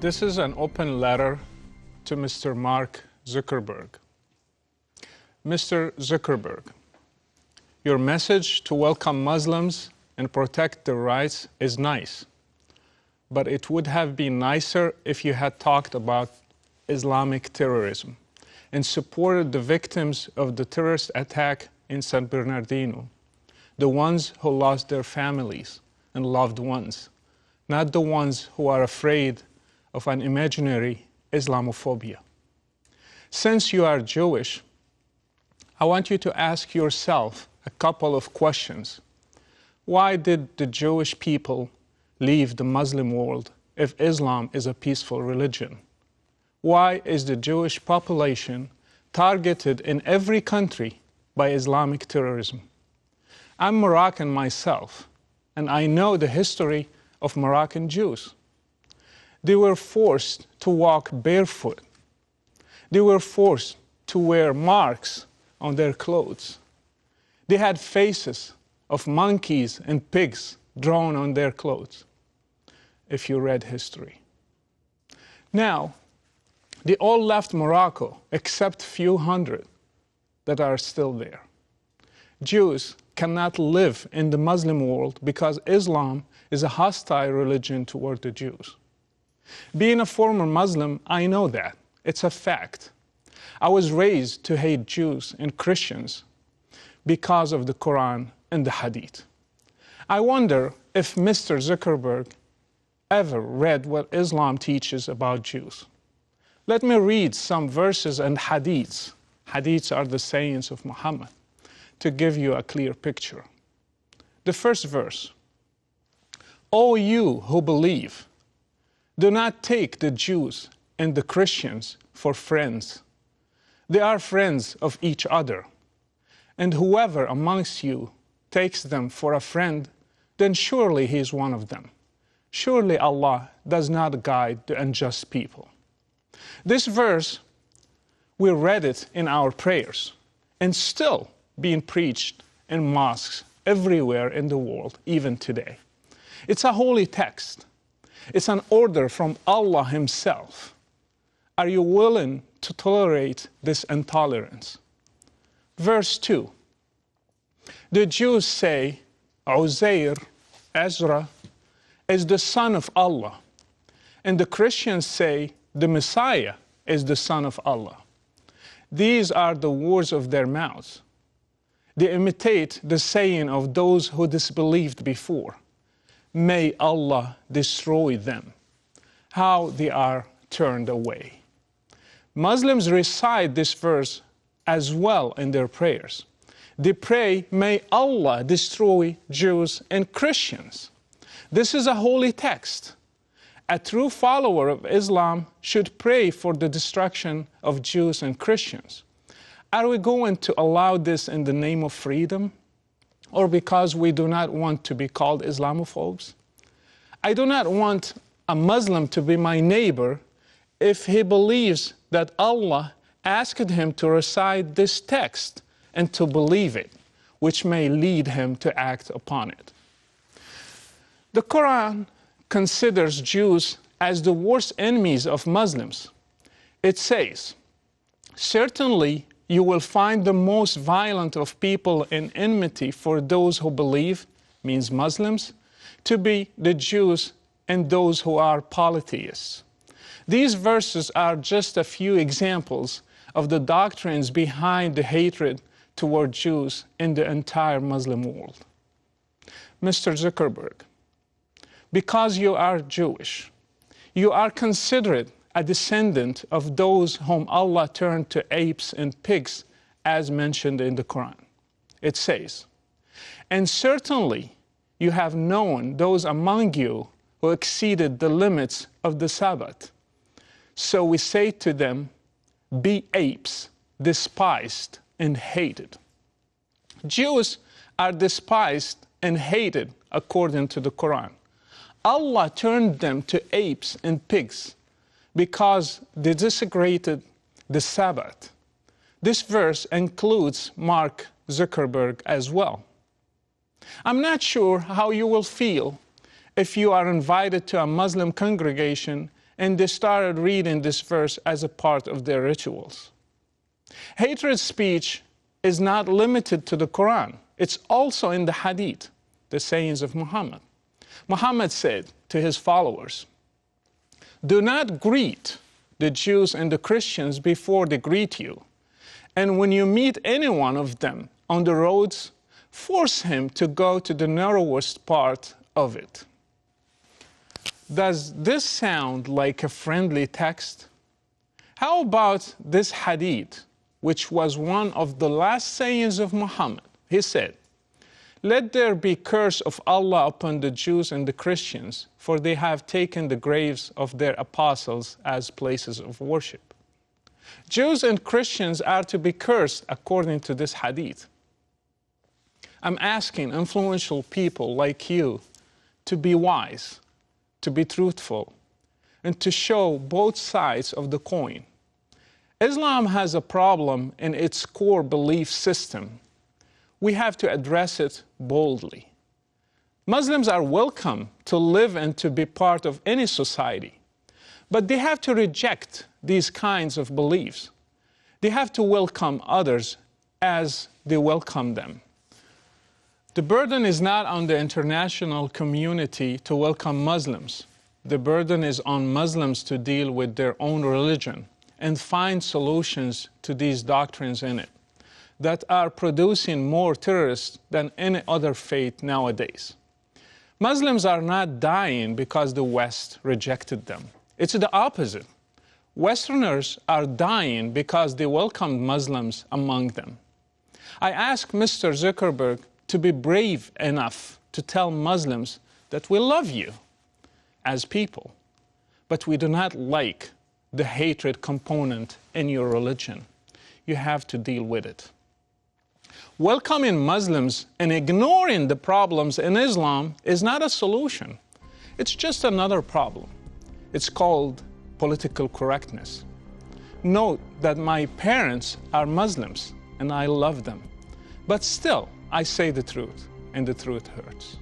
This is an open letter to Mr. Mark Zuckerberg. Mr. Zuckerberg, your message to welcome Muslims and protect their rights is nice, but it would have been nicer if you had talked about Islamic terrorism and supported the victims of the terrorist attack in San Bernardino, the ones who lost their families and loved ones, not the ones who are afraid of an imaginary Islamophobia. Since you are Jewish, I want you to ask yourself a couple of questions. Why did the Jewish people leave the Muslim world if Islam is a peaceful religion? Why is the Jewish population targeted in every country by Islamic terrorism? I'm Moroccan myself, and I know the history of Moroccan Jews. They were forced to walk barefoot. They were forced to wear marks on their clothes. They had faces of monkeys and pigs drawn on their clothes, if you read history. Now, they all left Morocco, except a few hundred that are still there. Jews cannot live in the Muslim world because Islam is a hostile religion toward the Jews. Being a former Muslim, I know that. It's a fact. I was raised to hate Jews and Christians because of the Quran and the Hadith. I wonder if Mr. Zuckerberg ever read what Islam teaches about Jews. Let me read some verses and hadiths. Hadiths are the sayings of Muhammad, to give you a clear picture. The first verse, O you who believe, do not take the Jews and the Christians for friends. They are friends of each other. And whoever amongst you takes them for a friend, then surely he is one of them. Surely Allah does not guide the unjust people. This verse, we read it in our prayers, and still being preached in mosques everywhere in the world, even today. It's a holy text. It's an order from Allah Himself. Are you willing to tolerate this intolerance? Verse 2. The Jews say, Uzair, Ezra, is the son of Allah. And the Christians say, the Messiah is the son of Allah. These are the words of their mouths. They imitate the saying of those who disbelieved before. May Allah destroy them. How they are turned away. Muslims recite this verse as well in their prayers. They pray, may Allah destroy Jews and Christians. This is a holy text. A true follower of Islam should pray for the destruction of Jews and Christians. Are we going to allow this in the name of freedom? Or because we do not want to be called Islamophobes? I do not want a Muslim to be my neighbor if he believes that Allah asked him to recite this text and to believe it, which may lead him to act upon it. The Quran considers Jews as the worst enemies of Muslims. It says, certainly you will find the most violent of people in enmity for those who believe, means Muslims, to be the Jews and those who are polytheists. These verses are just a few examples of the doctrines behind the hatred toward Jews in the entire Muslim world. Mr. Zuckerberg, because you are Jewish, you are considered a descendant of those whom Allah turned to apes and pigs, as mentioned in the Quran. It says, and certainly you have known those among you who exceeded the limits of the Sabbath. So we say to them, be apes, despised and hated. Jews are despised and hated according to the Quran. Allah turned them to apes and pigs because they desecrated the Sabbath. This verse includes Mark Zuckerberg as well. I'm not sure how you will feel if you are invited to a Muslim congregation and they started reading this verse as a part of their rituals. Hatred speech is not limited to the Quran. It's also in the Hadith, the sayings of Muhammad. Muhammad said to his followers, "Do not greet the Jews and the Christians before they greet you. And when you meet any one of them on the roads, force him to go to the narrowest part of it." Does this sound like a friendly text? How about this hadith, which was one of the last sayings of Muhammad? He said, "Let there be curse of Allah upon the Jews and the Christians, for they have taken the graves of their apostles as places of worship." Jews and Christians are to be cursed according to this hadith. I'm asking influential people like you to be wise, to be truthful, and to show both sides of the coin. Islam has a problem in its core belief system. We have to address it boldly. Muslims are welcome to live and to be part of any society, but they have to reject these kinds of beliefs. They have to welcome others as they welcome them. The burden is not on the international community to welcome Muslims. The burden is on Muslims to deal with their own religion and find solutions to these doctrines in it that are producing more terrorists than any other faith nowadays. Muslims are not dying because the West rejected them. It's the opposite. Westerners are dying because they welcomed Muslims among them. I ask Mr. Zuckerberg to be brave enough to tell Muslims that we love you as people, but we do not like the hatred component in your religion. You have to deal with it. Welcoming Muslims and ignoring the problems in Islam is not a solution. It's just another problem. It's called political correctness. Note that my parents are Muslims and I love them, but still, I say the truth, and the truth hurts.